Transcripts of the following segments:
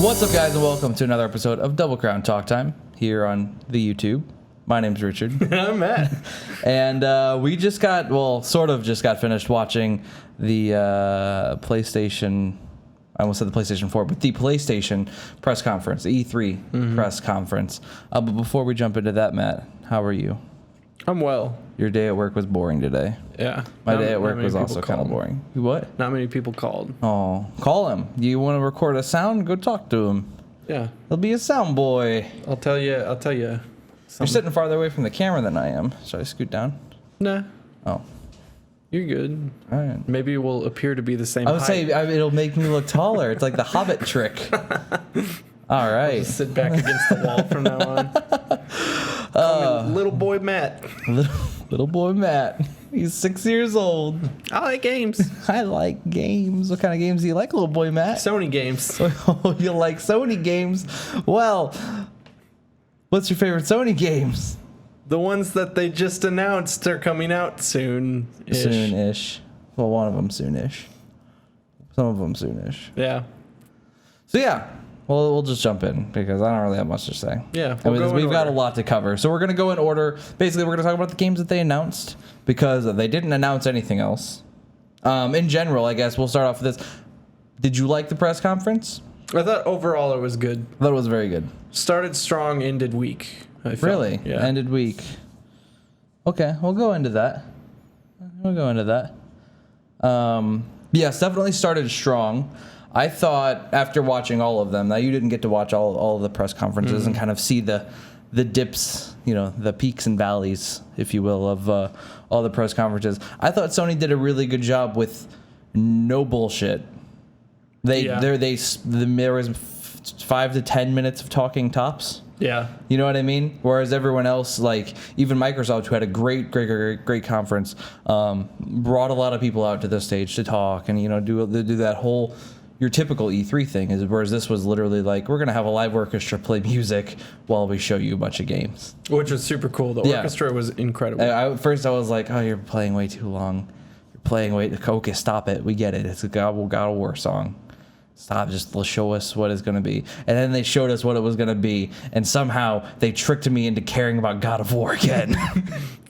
What's up, guys, and welcome to another episode of Double Crown Talk Time here on the YouTube. My name's Richard. And I'm Matt. And we just got, well, sort of just got finished watching the PlayStation, I almost said the PlayStation 4, but the PlayStation press conference, the E3 press conference. But before we jump into that, Matt, how are you? I'm well. Your day at work was boring today. Yeah. My day at work was also kind of boring. You what? Not many people called. Oh, call him. You want to record a sound? Go talk to him. Yeah. He'll be a sound boy. I'll tell you. You're sitting farther away from the camera than I am. Should I scoot down? Nah. Oh. You're good. All right. Maybe we'll appear to be the same I would height. say it'll make me look taller. It's like the Hobbit trick. All right. Just sit back against the wall from now on. Call me little boy Matt. Little boy Matt. He's 6 years old. I like games. I like games. What kind of games do you like, little boy Matt? Sony games. Oh, you like Sony games? Well, what's your favorite Sony games? The ones that they just announced are coming out soon. Soon-ish. Well, one of them soon-ish. Some of them soon-ish. Yeah. So yeah, well, we'll just jump in because I don't really have much to say. Yeah. We've got a lot to cover. So we're going to go in order. Basically, we're going to talk about the games that they announced because they didn't announce anything else. In general, I guess we'll start off with this. Did you like the press conference? I thought overall it was good. I thought it was very good. Started strong, ended weak. I felt. Really? Yeah. Ended weak. Okay, we'll go into that. Yes, definitely started strong. I thought after watching all of them, now you didn't get to watch all of the press conferences and kind of see the dips, the peaks and valleys, if you will, of all the press conferences. I thought Sony did a really good job with no bullshit. There was 5 to 10 minutes of talking tops. Yeah. You know what I mean? Whereas everyone else, like even Microsoft, who had a great conference, brought a lot of people out to the stage to talk and do that whole your typical E3 thing. Whereas this was literally like, we're gonna have a live orchestra play music while we show you a bunch of games, Which was super cool. The orchestra was incredible. At first, I was like, oh, you're playing way too long. You're playing way. Okay, stop it. We get it. It's a God of War song. Stop, just show us what it's going to be. And then they showed us what it was going to be, and somehow they tricked me into caring about God of War again.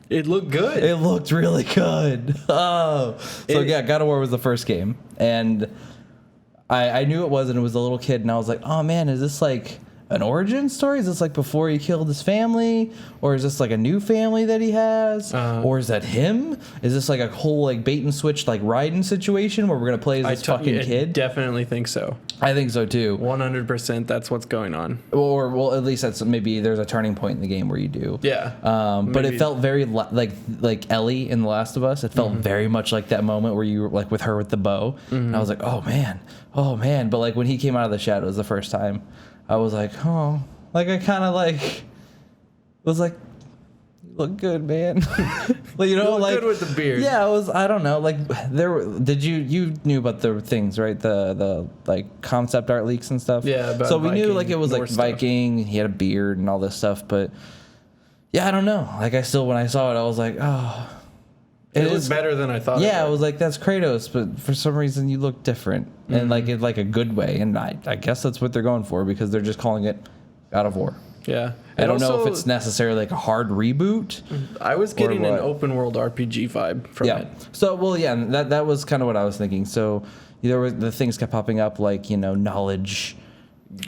It looked good. It looked really good. Oh. So God of War was the first game, and I knew it was, and it was a little kid, and I was like, oh man, is this like an origin story? Is this like before he killed his family? Or is this like a new family that he has? Or is that him? Is this like a whole like bait and switch like Raiden situation where we're going to play as this fucking kid? Definitely think so. I think so too. 100% that's what's going on. Or, well, at least that's maybe there's a turning point in the game where you do. Yeah. But it felt very like Ellie in The Last of Us. It felt very much like that moment where you were like with her with the bow. And I was like, oh man. But like when he came out of the shadows the first time, I was like, oh, like I kind of like was like, you look good, man. Like, you look like good with the beard. Yeah, I don't know, like you knew about the things, right? The like concept art leaks and stuff. Yeah, about so we Viking, knew like it was like Norse Viking. He had a beard and all this stuff, but yeah, I don't know. Like when I saw it, I was like, oh. It was better than I thought. Yeah, I was like, that's Kratos, but for some reason you look different, and like in like a good way. And I guess that's what they're going for because they're just calling it God of War. Yeah, I don't know if it's necessarily like a hard reboot. I was getting an open world RPG vibe from it. So that was kind of what I was thinking. So there were the things kept popping up like knowledge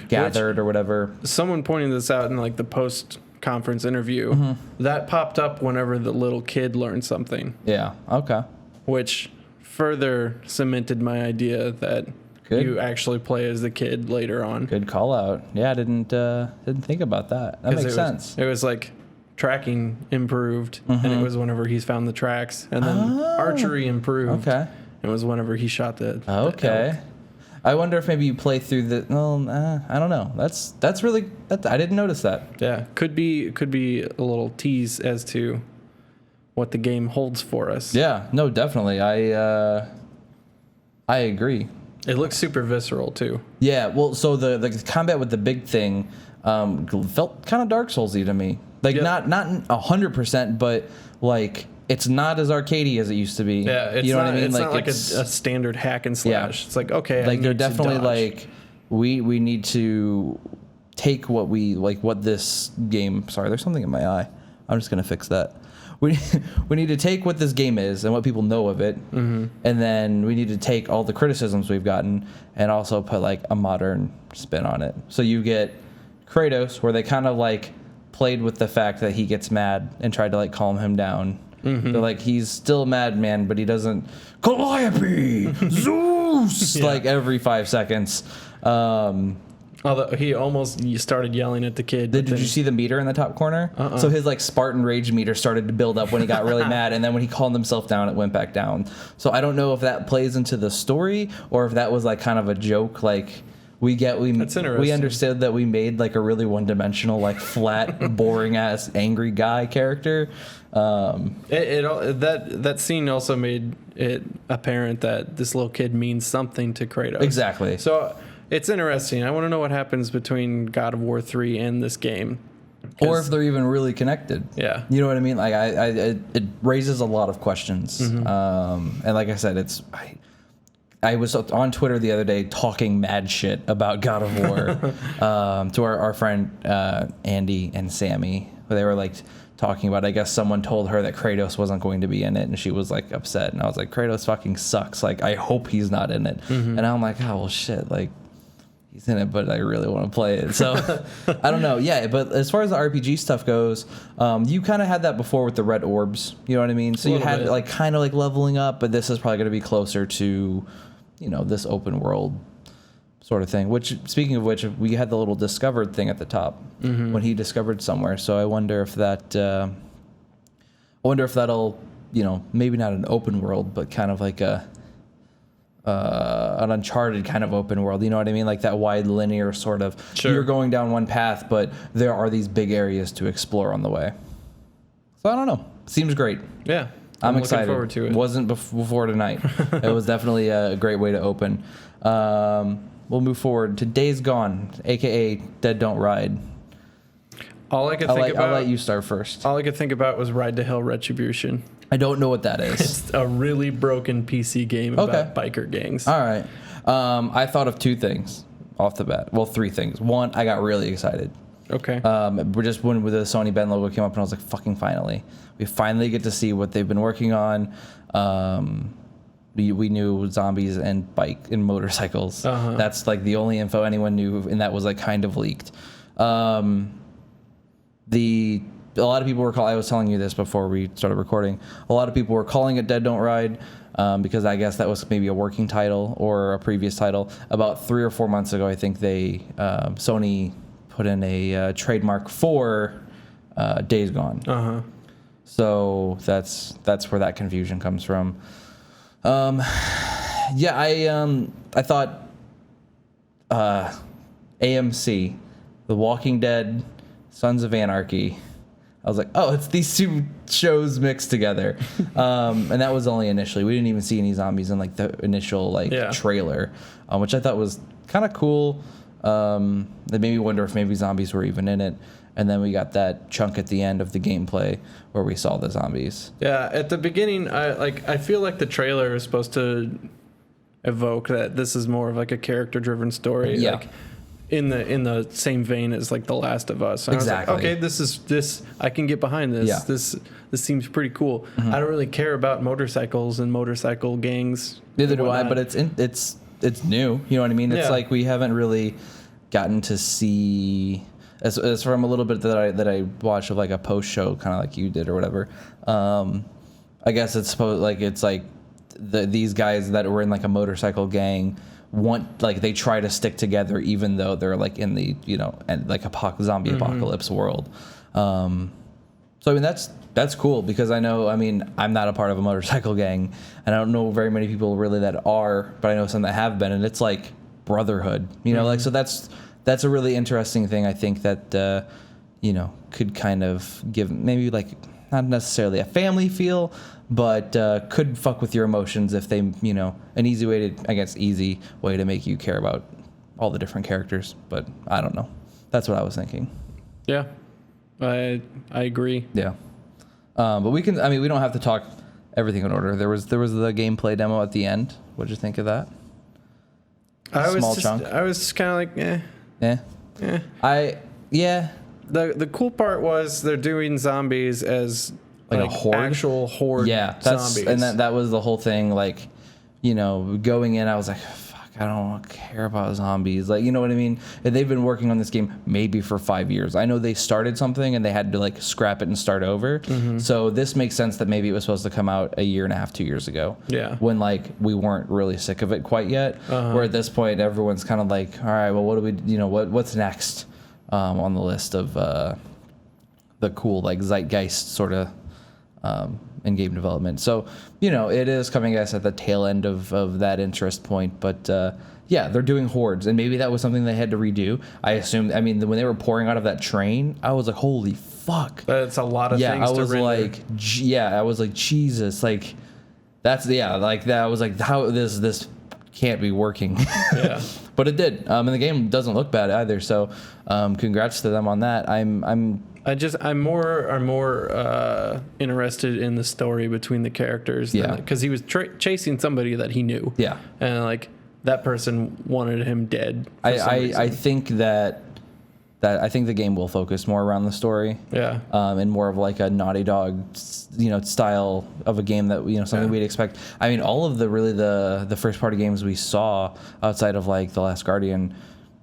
gathered or whatever. Someone pointed this out in like the post conference interview that popped up whenever the little kid learned something. Yeah. Okay. Which further cemented my idea that you actually play as the kid later on. Good call out. Yeah, I didn't think about that. That makes sense. It was like tracking improved, and it was whenever he's found the tracks, and then archery improved. Okay. It was whenever he shot the okay. elk. I wonder if maybe you play through the. Well, I don't know. That's really. I didn't notice that. Yeah, could be a little tease as to what the game holds for us. Yeah. No, definitely. I agree. It looks super visceral too. Yeah. Well, so the combat with the big thing felt kind of Dark Soulsy to me. Like not 100%, but like it's not as arcadey as it used to be. Yeah, you know what I mean? It's not like a standard hack and slash. Yeah. It's like, okay, like they're definitely like we need to take what we like, what this game. Sorry, there's something in my eye. I'm just gonna fix that. We need to take what this game is and what people know of it, and then we need to take all the criticisms we've gotten and also put like a modern spin on it. So you get Kratos, where they kind of like played with the fact that he gets mad and tried to like calm him down. They're like, he's still a madman, but he doesn't Calliope, Zeus, like every 5 seconds. Although he almost started yelling at the kid. Did you see the meter in the top corner? So his like Spartan rage meter started to build up when he got really mad, and then when he calmed himself down, it went back down. So I don't know if that plays into the story or if that was like kind of a joke. Like we understood that we made like a really one-dimensional, like flat, boring ass angry guy character. That scene also made it apparent that this little kid means something to Kratos. Exactly. So. It's interesting. I want to know what happens between God of War 3 and this game. Or if they're even really connected. Yeah. You know what I mean? Like it raises a lot of questions. And like I said, I was on Twitter the other day talking mad shit about God of War to our friend Andy and Sammy. They were like talking about, I guess someone told her that Kratos wasn't going to be in it, and she was like upset. And I was like, Kratos fucking sucks. Like, I hope he's not in it. And I'm like, oh, well, shit. Like, he's in it, but I really want to play it. So I don't know. Yeah, but as far as the RPG stuff goes, you kind of had that before with the red orbs. You know what I mean? So you had like kind of like leveling up, but this is probably going to be closer to, you know, this open world sort of thing. Which, speaking of which, we had the little discovered thing at the top when he discovered somewhere. So I wonder if that, that'll, you know, maybe not an open world, but kind of like an Uncharted kind of open world, you know what I mean? Like that wide linear sort of, you're going down one path, but there are these big areas to explore on the way. So I don't know. Seems great. Yeah. I'm excited. Looking forward to it. Wasn't before tonight. It was definitely a great way to open. We'll move forward to Days Gone, aka Dead Don't Ride. I'll let you start first. All I could think about was Ride to Hell Retribution. I don't know what that is. It's a really broken PC game about biker gangs. All right. I thought of 2 things off the bat. Well, 3 things. One, I got really excited. Okay. We're just when the Sony Ben logo came up, and I was like, fucking finally. We finally get to see what they've been working on. We knew zombies and motorcycles. That's like the only info anyone knew, and that was like kind of leaked. A lot of people were I was telling you this before we started recording. A lot of people were calling it Dead Don't Ride because I guess that was maybe a working title or a previous title. About 3 or 4 months ago, I think Sony put in a trademark for Days Gone. So that's where that confusion comes from. I thought AMC, The Walking Dead, Sons of Anarchy. I was like, oh, it's these 2 shows mixed together. And that was only initially. We didn't even see any zombies in like the initial trailer, which I thought was kind of cool. That made me wonder if maybe zombies were even in it. And then we got that chunk at the end of the gameplay where we saw the zombies. Yeah, at the beginning, I feel like the trailer is supposed to evoke that this is more of like a character-driven story. Yeah. Like, in the same vein as like The Last of Us. And exactly. I was like, okay, this I can get behind this. Yeah. This seems pretty cool. I don't really care about motorcycles and motorcycle gangs. Neither do I, but it's new. You know what I mean? It's like we haven't really gotten to see as from a little bit that I watched of like a post show kind of like you did or whatever. I guess it's supposed like it's like these guys that were in like a motorcycle gang they try to stick together even though they're like in the and like zombie apocalypse world. So I mean that's cool because I'm not a part of a motorcycle gang and I don't know very many people really that are, but I know some that have been, and it's like brotherhood, like so that's a really interesting thing. I think that could kind of give maybe like not necessarily a family feel, but could fuck with your emotions if they, an easy way to make you care about all the different characters. But I don't know. That's what I was thinking. Yeah, I agree. Yeah. But we don't have to talk everything in order. There was the gameplay demo at the end. What'd you think of that? small chunk. I was just kind of like, Yeah. The cool part was they're doing zombies as Like a horde? actual horde. Yeah, zombies. and that was the whole thing. Like, going in, I was like, fuck, I don't care about zombies. Like, you know what I mean? And they've been working on this game maybe for 5 years. I know they started something and they had to like scrap it and start over. So this makes sense that maybe it was supposed to come out a year and a half, 2 years ago. Yeah. When like we weren't really sick of it quite yet. Where at this point everyone's kind of like, all right, well, what do we? What's next on the list of the cool like zeitgeist sort of. In game development. So, it is coming, I guess, at the tail end of that interest point. But, they're doing hordes. And maybe that was something they had to redo. I assume, when they were pouring out of that train, I was like, holy fuck. That's a lot of things to render. I was like, Jesus. Like, that's, like that. I was like, how this can't be working. Yeah. But it did. And the game doesn't look bad either. So, congrats to them on that. I'm more interested in the story between the characters. Because he was chasing somebody that he knew. Yeah. And like that person wanted him dead. I think that I think the game will focus more around the story. Yeah. And more of like a Naughty Dog, style of a game that something we'd expect. All of the first party games we saw outside of like The Last Guardian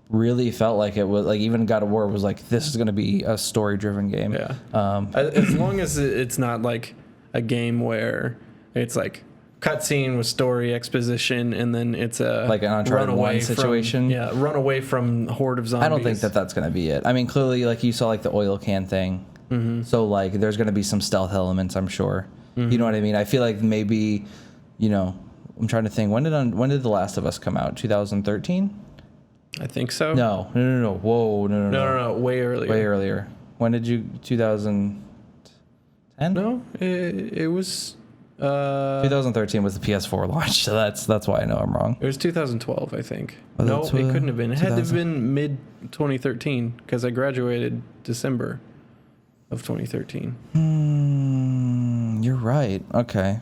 really felt like it was like even God of War was like, this is going to be a story driven game. Yeah. As long as it's not like a game where it's like cutscene with story exposition and then it's a like an Uncharted 1 situation. Run away from horde of zombies. I don't think that's going to be it. Clearly like you saw like the oil can thing. So like there's going to be some stealth elements, I'm sure. You know what I mean? I feel like maybe, I'm trying to think, when did The Last of Us come out? 2013? I think so. No. Whoa, no. Way earlier. Way earlier. When did you? 2010? No, it was. 2013 was the PS4 launch, so that's why I know I'm wrong. It was 2012, I think. Oh, no, it couldn't have been. It had to have been mid 2013 because I graduated December of 2013. You're right. Okay.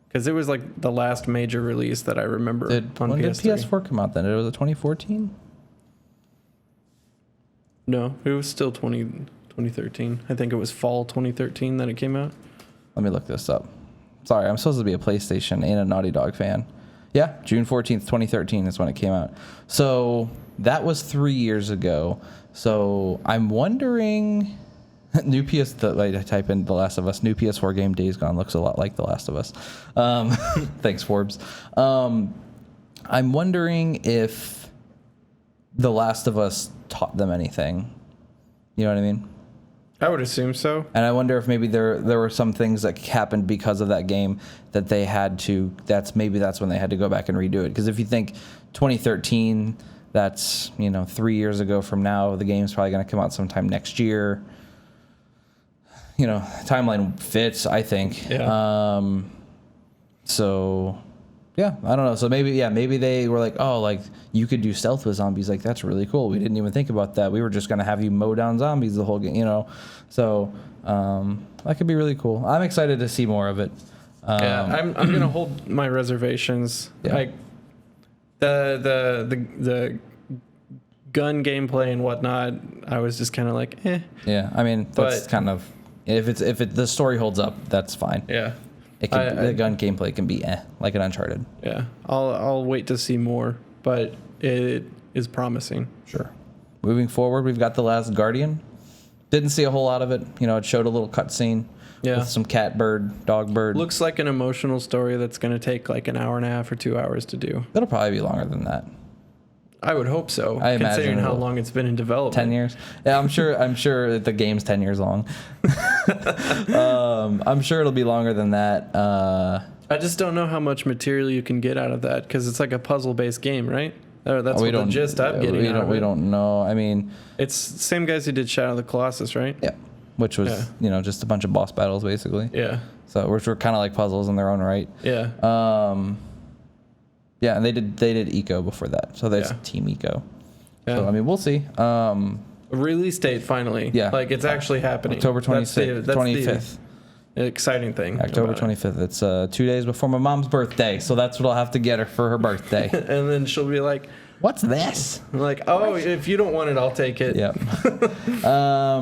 Because it was like the last major release that I remember on PS3. When did PS4 come out then? It was 2014? No, it was still 2013. I think it was fall 2013 that it came out. Let me look this up. Sorry, I'm supposed to be a PlayStation and a Naughty Dog fan. Yeah, June 14th, 2013 is when it came out. So that was 3 years ago. So I'm wondering... New PS, I type in The Last of Us. New PS4 game Days Gone looks a lot like The Last of Us. Thanks, Forbes. I'm wondering if The Last of Us taught them anything. You know what I mean? I would assume so. And I wonder if maybe there were some things that happened because of that game that they had to. That's when they had to go back and redo it. Because if you think 2013, that's 3 years ago from now. The game's probably going to come out sometime next year. Timeline fits, I think. Yeah. So, yeah, I don't know. So maybe they were like, oh, like you could do stealth with zombies. Like that's really cool. We didn't even think about that. We were just gonna have you mow down zombies the whole game, So that could be really cool. I'm excited to see more of it. I'm gonna hold my reservations. Yeah. Like the gun gameplay and whatnot, I was just kind of like, eh. Yeah, that's kind of. If the story holds up, that's fine. Yeah, the gun gameplay can be like an Uncharted. Yeah, I'll wait to see more, but it is promising. Sure. Moving forward, we've got The Last Guardian. Didn't see a whole lot of it. It showed a little cutscene with some cat bird, dog bird. Looks like an emotional story that's going to take like an hour and a half or 2 hours to do. It'll probably be longer than that. I would hope so. I imagine considering how long it's been in development. 10 years. Yeah, I'm sure the game's 10 years long. I'm sure it'll be longer than that. I just don't know how much material you can get out of that because it's like a puzzle-based game, right? That's what the gist I'm getting out of it. We don't know. It's the same guys who did Shadow of the Colossus, right? Yeah, which was just a bunch of boss battles basically. Yeah. So which were kind of like puzzles in their own right. Yeah. Yeah, and they did Eco before that, so that's Team Eco. Yeah. So we'll see. Release date finally. Yeah, like it's actually happening. October 25th. exciting thing. October 25th. It's 2 days before my mom's birthday, so that's what I'll have to get her for her birthday. And then she'll be like, "What's this?" I'm like, "Oh, if you don't want it, I'll take it." Yeah.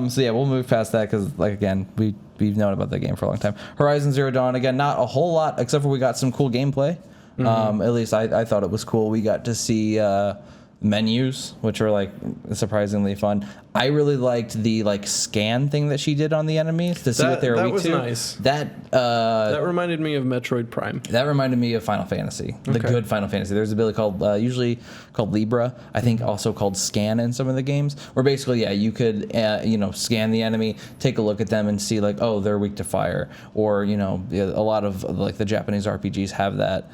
So yeah, we'll move past that because, like, again, we've known about that game for a long time. Horizon Zero Dawn, again, not a whole lot except for we got some cool gameplay. At least I thought it was cool. We got to see menus, which were like surprisingly fun. I really liked the like scan thing that she did on the enemies to see what they were weak to. That was nice. That reminded me of Metroid Prime. That reminded me of Final Fantasy, the good Final Fantasy. There's a ability called usually called Libra, I think also called Scan in some of the games, where basically you could scan the enemy, take a look at them, and see like, oh, they're weak to fire, or a lot of like the Japanese RPGs have that.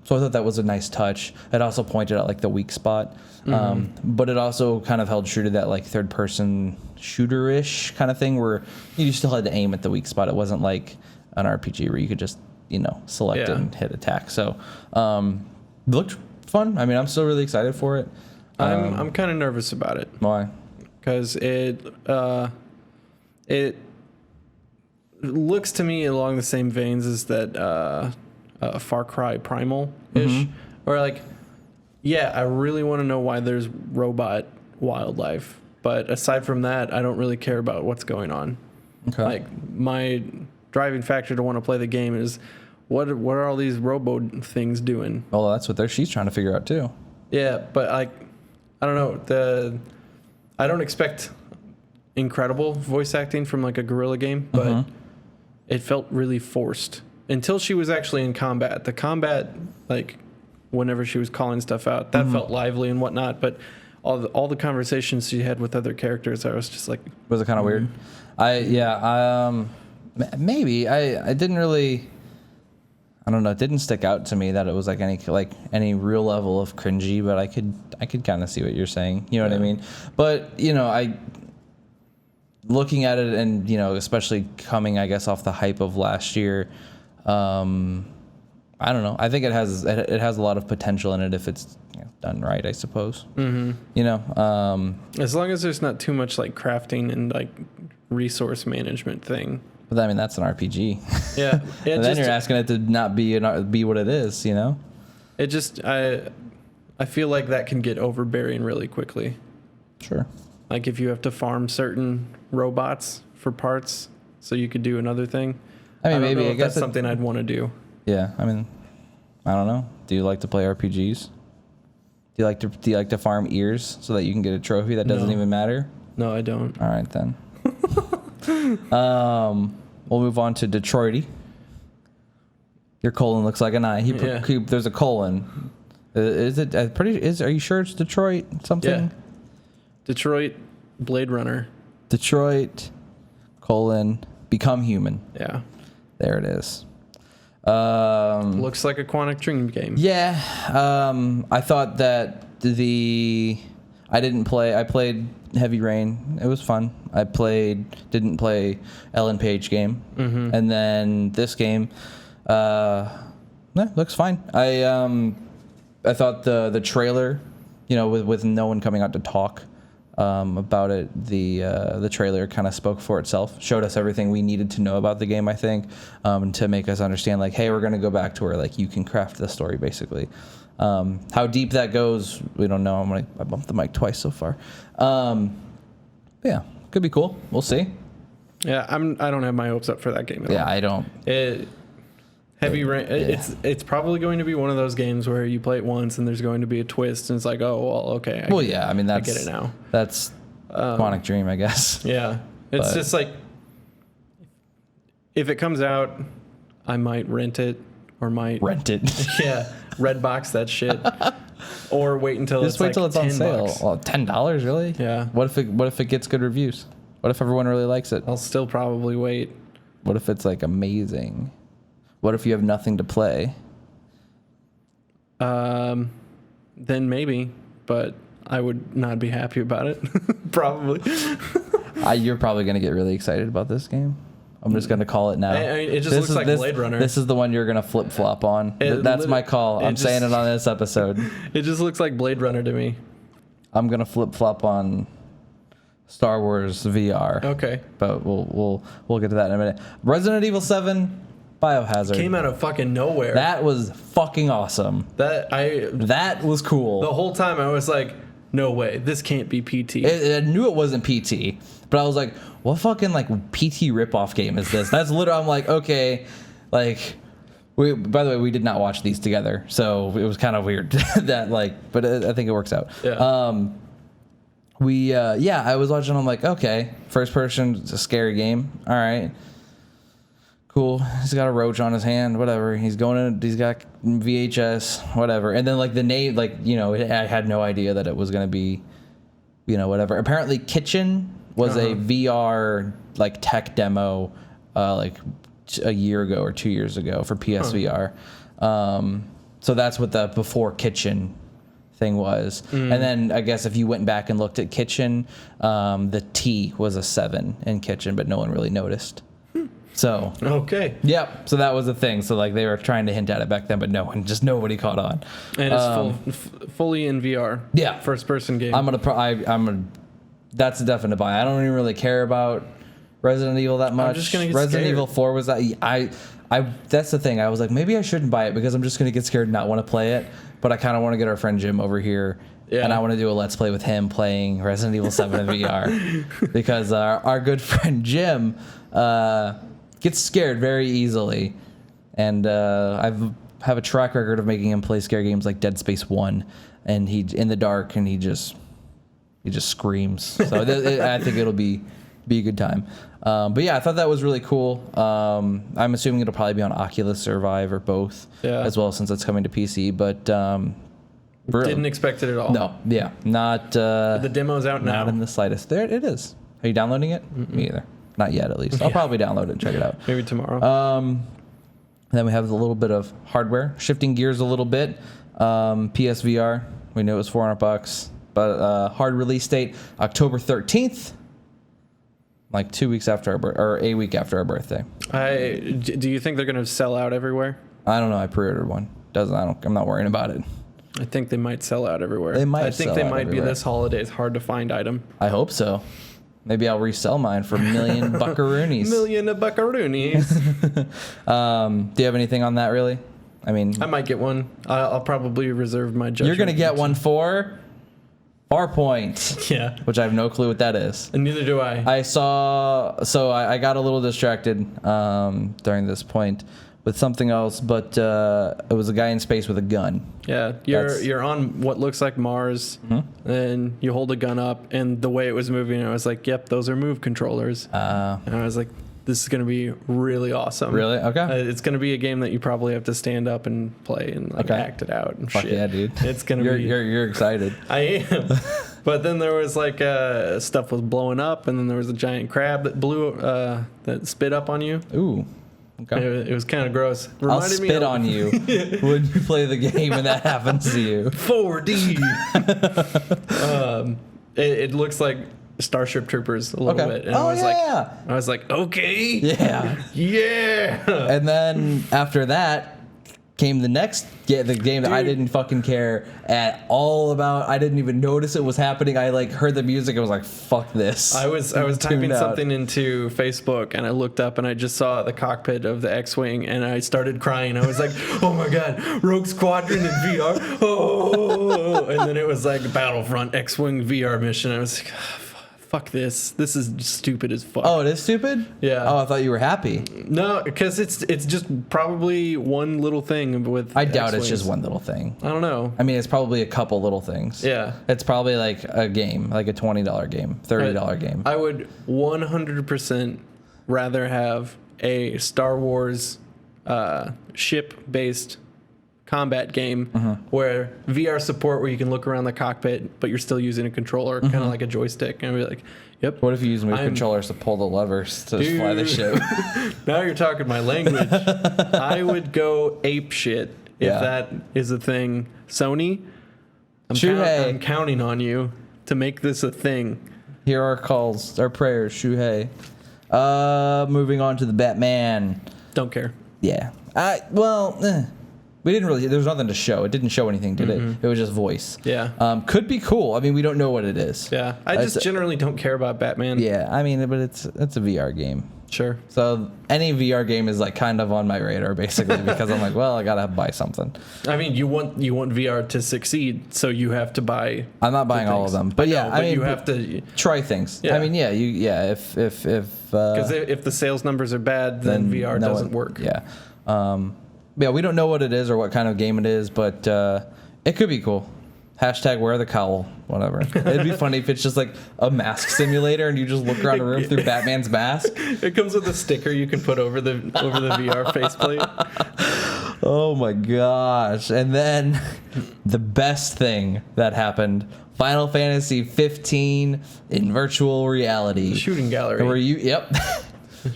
So I thought that was a nice touch. It also pointed out like the weak spot, but it also kind of held true to that like third-person shooter-ish kind of thing where you still had to aim at the weak spot. It wasn't like an RPG where you could just select and hit attack. So it looked fun. I mean, I'm still really excited for it. I'm kind of nervous about it. Why? Because it looks to me along the same veins as that. Far Cry Primal-ish, or like, I really want to know why there's robot wildlife, but aside from that, I don't really care about what's going on. Okay. Like, my driving factor to want to play the game is what are all these robo things doing? Well, that's what she's trying to figure out too. Yeah, but like, I don't know. I don't expect incredible voice acting from like a Guerrilla game, but it felt really forced. Until she was actually in combat. The combat, like, whenever she was calling stuff out, that felt lively and whatnot. But all the conversations she had with other characters, I was just like... Was it kind of weird? Maybe. I didn't really... I don't know. It didn't stick out to me that it was like any real level of cringy, but I could kind of see what you're saying. You know what I mean? But, looking at it and, especially coming, I guess, off the hype of last year... I don't know. I think it has a lot of potential in it if it's done right, I suppose. As long as there's not too much like crafting and like resource management thing. But I mean, that's an RPG. Yeah. And then you're asking it to not be what it is. It just I feel like that can get overbearing really quickly. Sure. Like if you have to farm certain robots for parts so you could do another thing. I mean, maybe I guess that's something I'd want to do. Yeah, I mean, I don't know. Do you like to play RPGs? Do you like to farm ears so that you can get a trophy that doesn't even matter? No, I don't. All right then. We'll move on to Detroity. Your colon looks like an eye. There's a colon. Is it are you sure it's Detroit something? Yeah. Detroit Blade Runner. Detroit colon Become Human. Yeah. There it is. Looks like a Quantic Dream game. Yeah. I thought that I played Heavy Rain. It was fun. Didn't play Ellen Page game. And then this game, looks fine. I thought the trailer, with no one coming out to talk about it, the trailer kind of spoke for itself, showed us everything we needed to know about the game, I think, to make us understand like, hey, we're going to go back to where like you can craft the story basically. How deep that goes, we don't know. I bumped the mic twice so far. Yeah, could be cool. We'll see. Yeah, I don't have my hopes up for that game at all. I don't. Heavy Rain. It's probably going to be one of those games where you play it once and there's going to be a twist and it's like, oh well, okay. I get it now. That's Quantic Dream, I guess. Yeah, it's just like if it comes out, I might rent it or might rent it. Yeah, Redbox that shit, or wait until just wait till it's on sale. Well, $10 really? Yeah. What if it gets good reviews? What if everyone really likes it? I'll still probably wait. What if it's like amazing? What if you have nothing to play? Then maybe, but I would not be happy about it. Probably. You're probably going to get really excited about this game. I'm just going to call it now. It just looks like Blade Runner. This is the one you're going to flip-flop on. That's my call. I'm saying it on this episode. It just looks like Blade Runner to me. I'm going to flip-flop on Star Wars VR. Okay. But we'll get to that in a minute. Resident Evil 7 Biohazard Came out of fucking nowhere. That was fucking awesome. That was cool. The whole time I was like, no way, this can't be PT. I knew it wasn't PT, but I was like, what fucking like PT ripoff game is this? That's literally, I'm like, okay, like, by the way, we did not watch these together, so it was kind of weird that like, but I think it works out. Yeah. I was watching, I'm like, okay, first person, it's a scary game. All right. Cool. He's got a roach on his hand, whatever. He's got VHS, whatever. And then like the name, like, you know, I had no idea that it was going to be, you know, whatever. Apparently Kitchen was a VR like tech demo like a year ago or 2 years ago for PSVR. So that's what the before Kitchen thing was. And then I guess if you went back and looked at Kitchen, the T was a 7 in Kitchen, but no one really noticed. So okay, yep. So that was the thing. So like they were trying to hint at it back then, but nobody caught on. And it's fully in VR. Yeah, first person game. That's a definite buy. I don't even really care about Resident Evil that much. I'm just gonna get Resident scared. Evil 4 was that I that's the thing. I was like, maybe I shouldn't buy it because I'm just gonna get scared and not want to play it. But I kind of want to get our friend Jim over here. Yeah. And I want to do a Let's Play with him playing Resident Evil 7 in VR because our good friend Jim gets scared very easily, and I have a track record of making him play scary games like Dead Space 1, and he in the dark and he just screams. So I think it'll be a good time. But yeah, I thought that was really cool. I'm assuming it'll probably be on Oculus or Vive or both, as well, since it's coming to PC. But didn't expect it at all. No, yeah, not. The demo's out now. Not in the slightest. There it is. Are you downloading it? Me either. Not yet, at least. I'll probably download it and check it out. Maybe tomorrow. Then we have a little bit of hardware. Shifting gears a little bit. PSVR. We knew it was $400, but hard release date October 13th. Like 2 weeks after or a week after our birthday. Do you think they're going to sell out everywhere? I don't know. I pre-ordered one. I'm not worrying about it. I think they might sell out everywhere. They might. I think they might be this holiday. It's hard to find item. I hope so. Maybe I'll resell mine for $1 million buckaroonies. Million of buckaroonies. Do you have anything on that, really? I mean, I might get one. I'll probably reserve my judgment. You're going to get one for Farpoint. Yeah. Which I have no clue what that is. And neither do I. I got a little distracted during this point with something else, but it was a guy in space with a gun. Yeah, you're on what looks like Mars, and you hold a gun up, and the way it was moving, I was like, yep, those are move controllers. And I was like, this is going to be really awesome. Really? Okay. It's going to be a game that you probably have to stand up and play and like act it out and Fuck shit. yeah, dude. It's going to be... You're excited. I am. But then there was like stuff was blowing up, and then there was a giant crab that that spit up on you. Ooh. Okay. It was kind of gross. I'll spit on you when you play the game and that happens to you. 4D. It looks like Starship Troopers a little bit. And I was like, okay. Yeah. Yeah. And then after that came the game that I didn't fucking care at all about. I didn't even notice it was happening. I like heard the music. I was like, fuck this. I was typing something into Facebook, and I looked up and I just saw the cockpit of the X-Wing, and I started crying. I was like, oh my God, Rogue Squadron in VR. Oh, and then it was like Battlefront X-Wing VR mission. I was like, fuck this. This is stupid as fuck. Oh, it is stupid? Yeah. Oh, I thought you were happy. No, because it's just probably one little thing with I doubt X-Wings. it's just one little thing. I don't know. I mean, it's probably a couple little things. Yeah. It's probably like a game, like a $20 game, $30 game. I would 100% rather have a Star Wars ship-based combat game where VR support, where you can look around the cockpit, but you're still using a controller, kind of like a joystick, and be like, yep. What if you use move controllers to pull the levers to fly the ship? Now you're talking my language. I would go ape shit if that is a thing. Sony, I'm counting on you to make this a thing. Here are calls, our prayers, Shuhei. Moving on to the Batman. Don't care. Yeah. We didn't really. There was nothing to show. It didn't show anything, did it? It was just voice. Yeah. Could be cool. I mean, we don't know what it is. Yeah. I just generally don't care about Batman. Yeah. I mean, but it's a VR game. Sure. So any VR game is like kind of on my radar, basically, because I'm like, well, I gotta buy something. I mean, you want VR to succeed, so you have to buy. I'm not buying all of them, but yeah, I mean, you have to try things. Yeah. I mean, if because if the sales numbers are bad, then VR doesn't work. Yeah. Yeah, we don't know what it is or what kind of game it is, but it could be cool. Hashtag wear the cowl, whatever. It'd be funny if it's just like a mask simulator and you just look around a room through Batman's mask. It comes with a sticker you can put over the VR faceplate. Oh my gosh. And then the best thing that happened, Final Fantasy 15 in virtual reality. Shooting gallery. Where you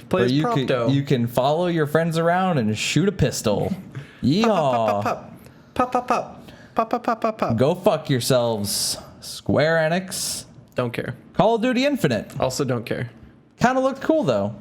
Plays you can follow your friends around and shoot a pistol. Yeehaw. Pop, pop, pop, pop. Pop, pop, pop, pop, pop. Go fuck yourselves, Square Enix. Don't care. Call of Duty Infinite. Also don't care. Kind of looked cool though.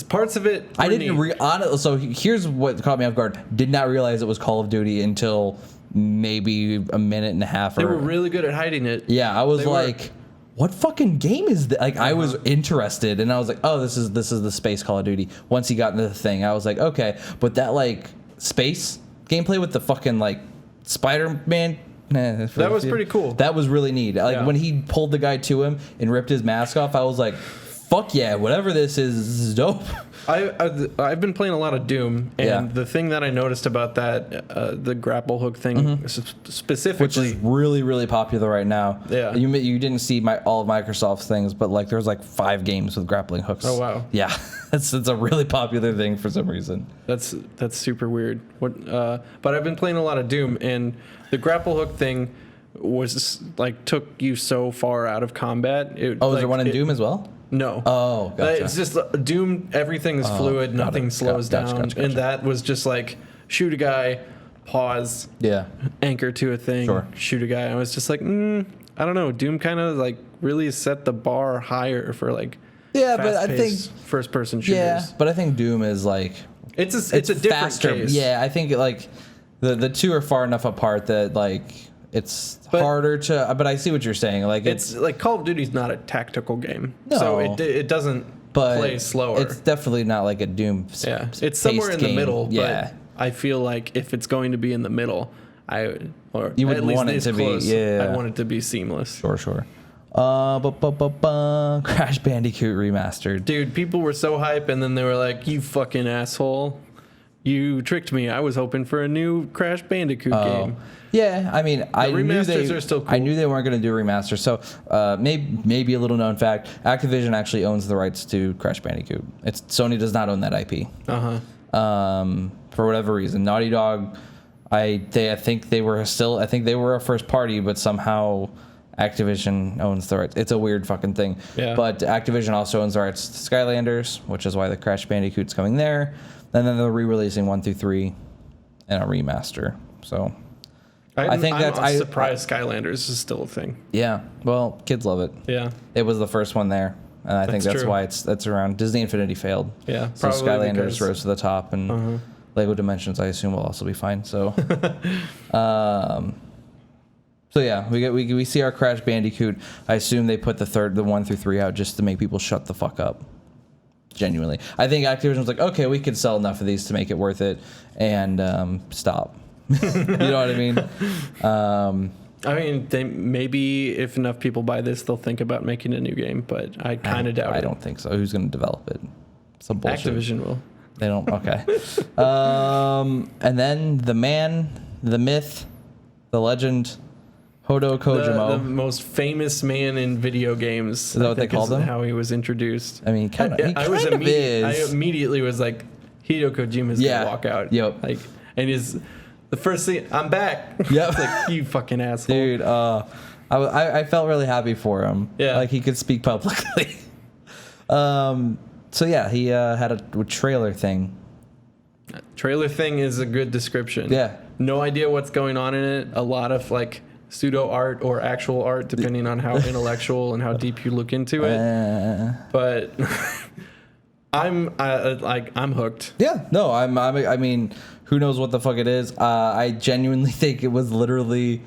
Parts of it. I didn't so here's what caught me off guard. Did not realize it was Call of Duty until maybe a minute and a half. They were really good at hiding it. Yeah, I was like, what fucking game is that? Like, I was interested, and I was like, oh, this is the space Call of Duty. Once he got into the thing, I was like, okay, but that like space gameplay with the fucking like Spider-Man. That was pretty cool. That was really neat. Like when he pulled the guy to him and ripped his mask off, I was like, fuck yeah, whatever this is dope. I've been playing a lot of Doom, and the thing that I noticed about that, the grapple hook thing specifically, which is really, really popular right now. Yeah, you didn't see all of Microsoft's things, but like there's like 5 games with grappling hooks. Oh wow, yeah, it's a really popular thing for some reason. That's super weird. But I've been playing a lot of Doom, and the grapple hook thing was like took you so far out of combat. Is there one in Doom as well? No. Oh, gotcha. It's just Doom. Everything is fluid. Nothing slows down. Gotcha. And that was just like shoot a guy, pause. Yeah. Anchor to a thing. Sure. Shoot a guy. I was just like, I don't know. Doom kind of like really set the bar higher for like. Yeah, but I think first-person shooters. Yeah, but I think Doom is like it's a different faster. Case. Yeah, I think like the two are far enough apart that like. It's harder to, but I see what you're saying. Like it's like Call of Duty's not a tactical game, no, so it doesn't play slower. It's definitely not like a Doom. Yeah, it's somewhere in the middle. Yeah, but I feel like if it's going to be in the middle, you would want it to be. Yeah, I want it to be seamless. Sure. Crash Bandicoot remastered. Dude, people were so hype, and then they were like, "You fucking asshole." You tricked me. I was hoping for a new Crash Bandicoot game. Yeah, I mean, I knew are still cool. I knew they weren't going to do a remaster. So maybe a little known fact: Activision actually owns the rights to Crash Bandicoot. Sony does not own that IP. For whatever reason, Naughty Dog. I think they were a first party, but somehow Activision owns the rights. It's a weird fucking thing. Yeah. But Activision also owns the rights to Skylanders, which is why the Crash Bandicoot's coming there. And then they're re-releasing 1 through 3 and a remaster. So I'm surprised Skylanders is still a thing. Yeah. Well, kids love it. Yeah. It was the first one there. And I think that's why it's around. Disney Infinity failed. Yeah. So Skylanders rose to the top, and Lego Dimensions, I assume, will also be fine. So so yeah, we see our Crash Bandicoot. I assume they put the 1 through 3 out just to make people shut the fuck up. Genuinely, I think Activision was like, okay, we could sell enough of these to make it worth it, and stop. You know what I mean? I mean, maybe if enough people buy this, they'll think about making a new game, but I kind of doubt it. I don't think so. Who's going to develop it? Some bullshit. Activision will. They don't. Okay. And then the man, the myth, the legend, Hideo Kojima, the most famous man in video games. Is that what they called him? How he was introduced. I mean, kind of. I immediately was like, Hideo Kojima's gonna walk out. Yep. Like, and the first thing, I'm back. Yep. It's like, you fucking asshole, dude. I felt really happy for him. Yeah. Like he could speak publicly. So yeah, he had a trailer thing. Trailer thing is a good description. Yeah. No idea what's going on in it. A lot of like pseudo art or actual art, depending on how intellectual and how deep you look into it. But I'm hooked. Yeah. No, I mean, Who knows what the fuck it is? I genuinely think it was literally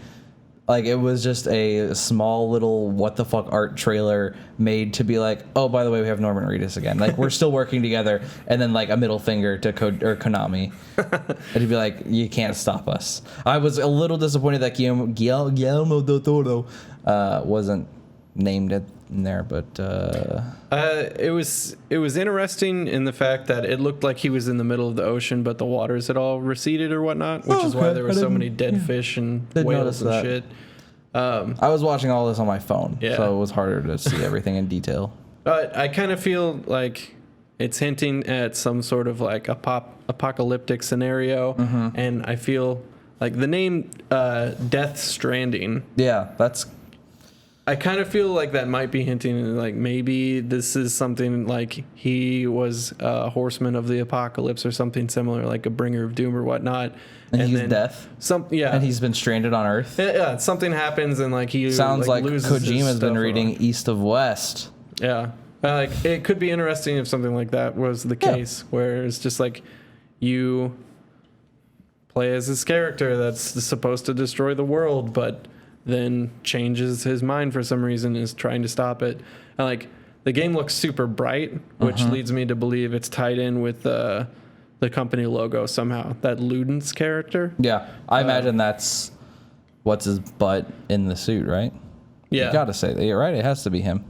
like it was just a small little what the fuck art trailer made to be like, oh, by the way, we have Norman Reedus again. Like we're still working together, and then like a middle finger to Konami, and he'd be like, you can't stop us. I was a little disappointed that Guillermo del Toro wasn't named in there, but it was interesting in the fact that it looked like he was in the middle of the ocean, but the waters had all receded or whatnot, which is why there were so many dead fish and whales and shit. I was watching all this on my phone, so it was harder to see everything in detail. But I kind of feel like it's hinting at some sort of like apocalyptic scenario, and I feel like the name Death Stranding. Yeah, I kind of feel like that might be hinting like maybe this is something like he was a horseman of the apocalypse or something similar, like a bringer of doom or whatnot. And he's death. And he's been stranded on Earth. Yeah, something happens and like he sounds like loses Kojima's been reading East of West. Yeah, like it could be interesting if something like that was the case, where it's just like you play as this character that's supposed to destroy the world, but then changes his mind for some reason, is trying to stop it. And like the game looks super bright, which leads me to believe it's tied in with the company logo somehow. That Ludens character. Yeah, I imagine that's what's his butt in the suit, right? Yeah, you gotta say that, right? It has to be him.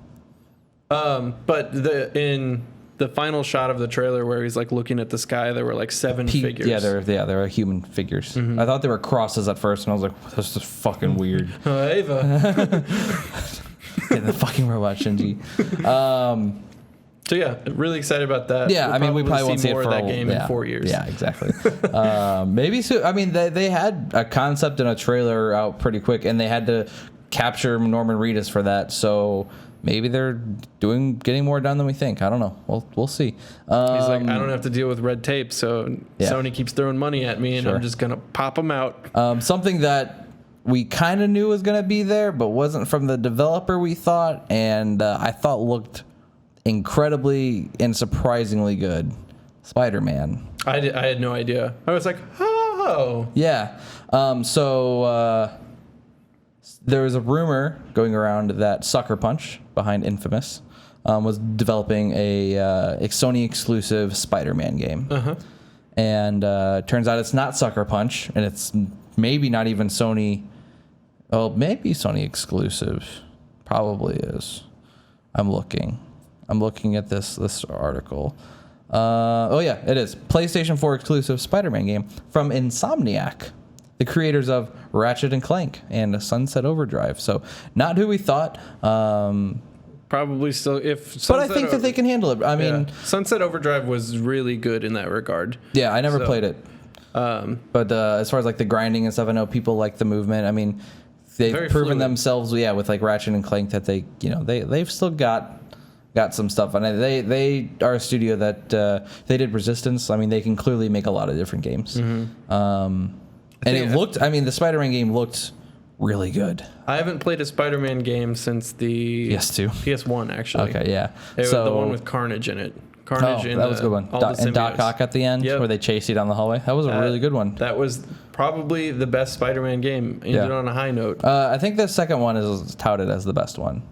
But in the final shot of the trailer where he's like looking at the sky, there were like 7 figures. Yeah, they're human figures. I thought they were crosses at first, and I was like, this is fucking weird. Ava. Get the fucking robot, Shinji. So yeah, really excited about that. Yeah, I mean, we probably won't see more it for of that game in 4 years. Yeah, exactly. Maybe so. I mean, they had a concept and a trailer out pretty quick, and they had to capture Norman Reedus for that. So maybe they're getting more done than we think. I don't know. We'll see. He's like, I don't have to deal with red tape, so Sony keeps throwing money at me, and I'm just gonna pop them out. Something that we kind of knew was gonna be there, but wasn't from the developer, we thought, and I thought looked incredibly and surprisingly good. Spider-Man. I had no idea. I was like, oh. Yeah. There was a rumor going around that Sucker Punch, behind Infamous, was developing a Sony exclusive Spider-Man game. And turns out it's not Sucker Punch, and it's maybe not even Sony. Well, maybe Sony exclusive. Probably is. I'm looking at this article. It is. PlayStation 4 exclusive Spider-Man game from Insomniac, the creators of Ratchet and Clank and Sunset Overdrive. So not who we thought. Probably still, but I think that they can handle it. I mean, Sunset Overdrive was really good in that regard. Yeah, I never played it. But as far as like the grinding and stuff, I know people like the movement. I mean, they've proven themselves, with like Ratchet and Clank that they've still got some stuff on it. They are a studio that they did Resistance. I mean, they can clearly make a lot of different games. The Spider-Man game looked really good. I haven't played a Spider-Man game since the PS1, actually. Okay, yeah. The one with Carnage in it. That was a good one. And Doc Ock at the end, where they chase you down the hallway. That was a really good one. That was probably the best Spider-Man game. Ended on a high note. I think the second one is touted as the best one.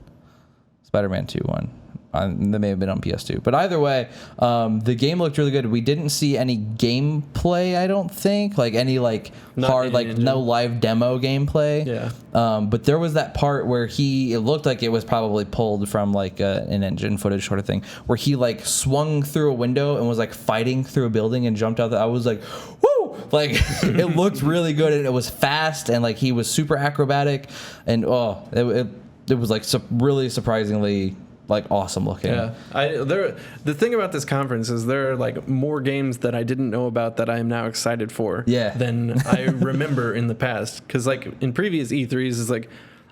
Spider-Man 2 one. They may have been on PS2, but either way, the game looked really good. We didn't see any gameplay, I don't think, like any no live demo gameplay. Yeah. But there was that part where it looked like it was probably pulled from like an engine footage sort of thing, where he like swung through a window and was like fighting through a building and jumped out. I was like, woo! Like it looked really good, and it was fast, and like he was super acrobatic, and it was like really surprisingly like awesome looking. Yeah, the thing about this conference is there are like more games that I didn't know about that I am now excited for. Than I remember in the past. Because like in previous E3s, it's like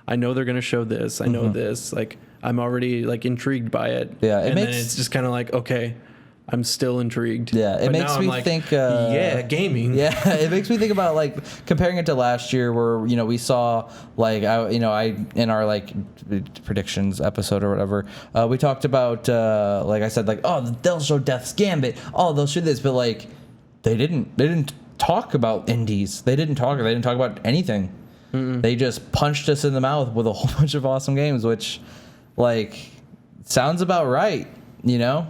I know they're gonna show this. I know this. Like I'm already like intrigued by it. Yeah, then it's just kind of like okay. I'm still intrigued. Yeah, it makes me think. Gaming. Yeah, it makes me think about like comparing it to last year, where we saw like I in our like predictions episode or whatever, we talked about like I said like they'll show Death's Gambit, they'll show this, but like they didn't talk about indies. They didn't talk about anything. They just punched us in the mouth with a whole bunch of awesome games, which, like, sounds about right, you know?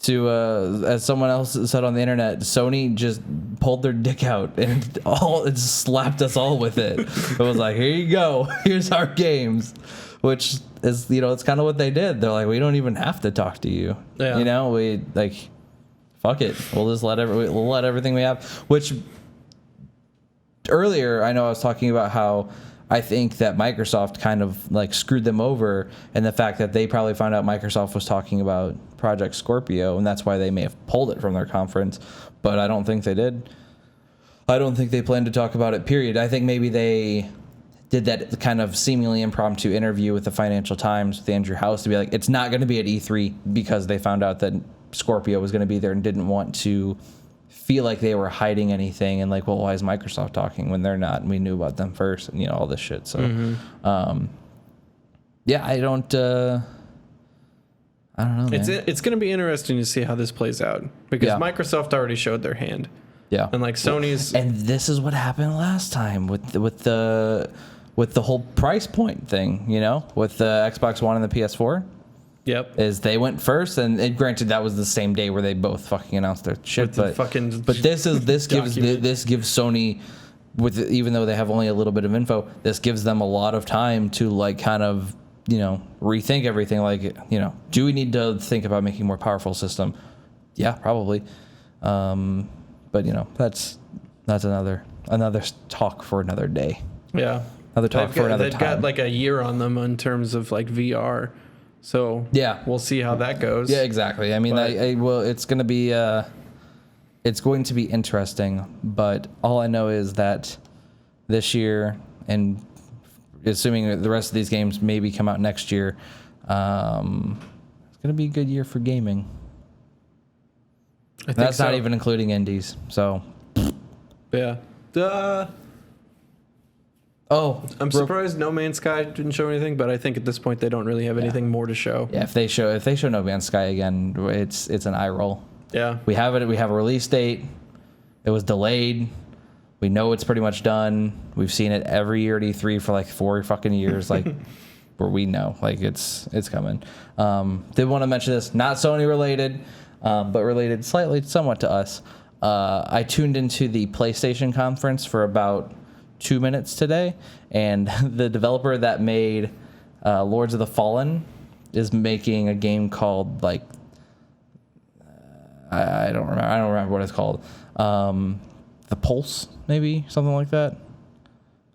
As someone else said on the internet, Sony just pulled their dick out and it slapped us all with it. It was like, here you go, here's our games, which is, you know, it's kind of what they did. They're like, we don't even have to talk to you. Yeah. You know, we like, fuck it, we'll just let everything we have. Which earlier, I know I was talking about how I think that Microsoft kind of like screwed them over, and the fact that they probably found out Microsoft was talking about Project Scorpio, and that's why they may have pulled it from their conference. But I don't think they did. I don't think they planned to talk about it, period. I think maybe they did that kind of seemingly impromptu interview with the Financial Times with Andrew House to be like, it's not going to be at E3, because they found out that Scorpio was going to be there and didn't want to feel like they were hiding anything, and like, well, why is Microsoft talking when they're not, and we knew about them first, and, you know, all this shit. So yeah, I don't know, man. It's going to be interesting to see how this plays out, because Yeah. Microsoft already showed their hand, Yeah. and like Sony's, And this is what happened last time with the whole price point thing, you know, with the Xbox One and the PS4. yep, Is they went first, and granted that was the same day where they both fucking announced their shit, With the but this gives document. Sony, even though they have only a little bit of info, this gives them a lot of time to like kind of, you know, rethink everything. Like, you know, do we need to think about making a more powerful system? Yeah, probably. But you know, that's another talk for another day. yeah, Another talk for another they've time. got like a year on them in terms of like VR, so Yeah. we'll see how that goes. Yeah, exactly. I mean, But- it's going to be interesting, but all I know is that this year, and assuming the rest of these games maybe come out next year, it's going to be a good year for gaming. I think That's not so. even including indies. So, Yeah. oh, I'm surprised No Man's Sky didn't show anything, but I think at this point they don't really have anything more to show. yeah, if they show No Man's Sky again, it's an eye roll. Yeah. We have it. We have a release date. It was delayed. We know it's pretty much done. We've seen it every year at E3 for like 4 fucking years. Like, where we know, like it's coming. Did want to mention this, not Sony related, but related somewhat to us. I tuned into the PlayStation conference for about 2 minutes today, and the developer that made Lords of the Fallen is making a game called like I don't remember what it's called. The Pulse, maybe something like that.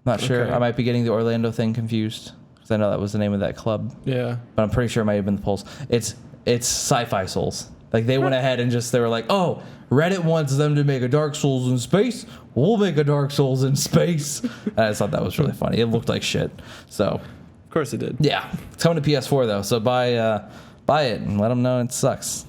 Not sure. Okay. I might be getting the Orlando thing confused, because I know that was the name of that club, Yeah. but I'm pretty sure it might have been the Pulse. It's Sci-Fi Souls. Like, they went ahead and they were like, oh, Reddit wants them to make a Dark Souls in space. We'll make a Dark Souls in space. And I just thought that was really funny. It looked like shit. So, Of course it did. yeah, it's coming to PS4 though. So buy it and let them know it sucks.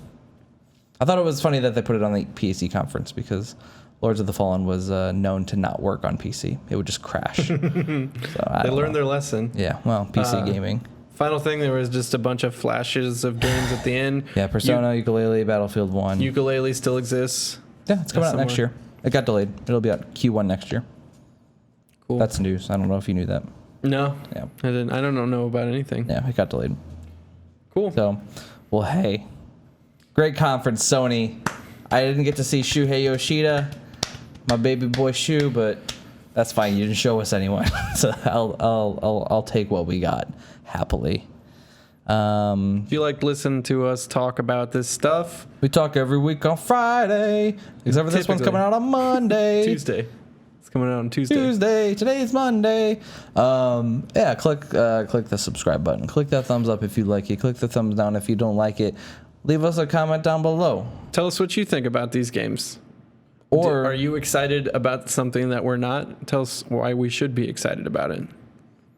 I thought it was funny that they put it on the PC conference, because Lords of the Fallen was known to not work on PC. It would just crash. So They learned their lesson. Yeah, well, PC gaming. Final thing, there was just a bunch of flashes of games at the end. Yeah, Persona, Ukulele, Battlefield 1. Ukulele still exists. Yeah, it's coming out next somewhere. year. It got delayed. It'll be out Q1 next year. Cool. That's news. I don't know if you knew that. No, Yeah. I didn't. I don't know about anything. Yeah, it got delayed. Cool. So, well, hey. Great conference, Sony. I didn't get to see Shuhei Yoshida, my baby boy Shu, but that's fine. You didn't show us anyone. So I'll take what we got happily. If you like to listen to us talk about this stuff, We talk every week on Friday, except for this one's Typically. coming out on Monday. Tuesday. It's coming out on Tuesday. Tuesday. Today's Monday. Yeah, click the subscribe button. Click that thumbs up if you like it. Click the thumbs down if you don't like it. Leave us a comment down below. Tell us what you think about these games. Or Are you excited about something that we're not? Tell us why we should be excited about it.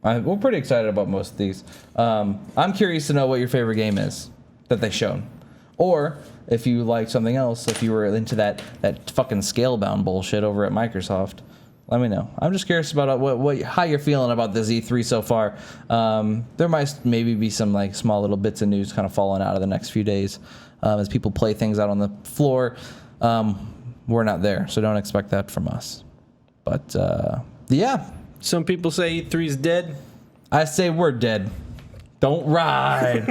we're pretty excited about most of these. I'm curious to know what your favorite game is that they've shown. Or if you like something else, if you were into that fucking scale-bound bullshit over at Microsoft, let me know. I'm just curious about how you're feeling about this E3 so far. There might maybe be some like small little bits of news kind of falling out of the next few days as people play things out on the floor. we're not there, so don't expect that from us. But yeah, Some people say E3's dead. I say we're dead. Don't ride.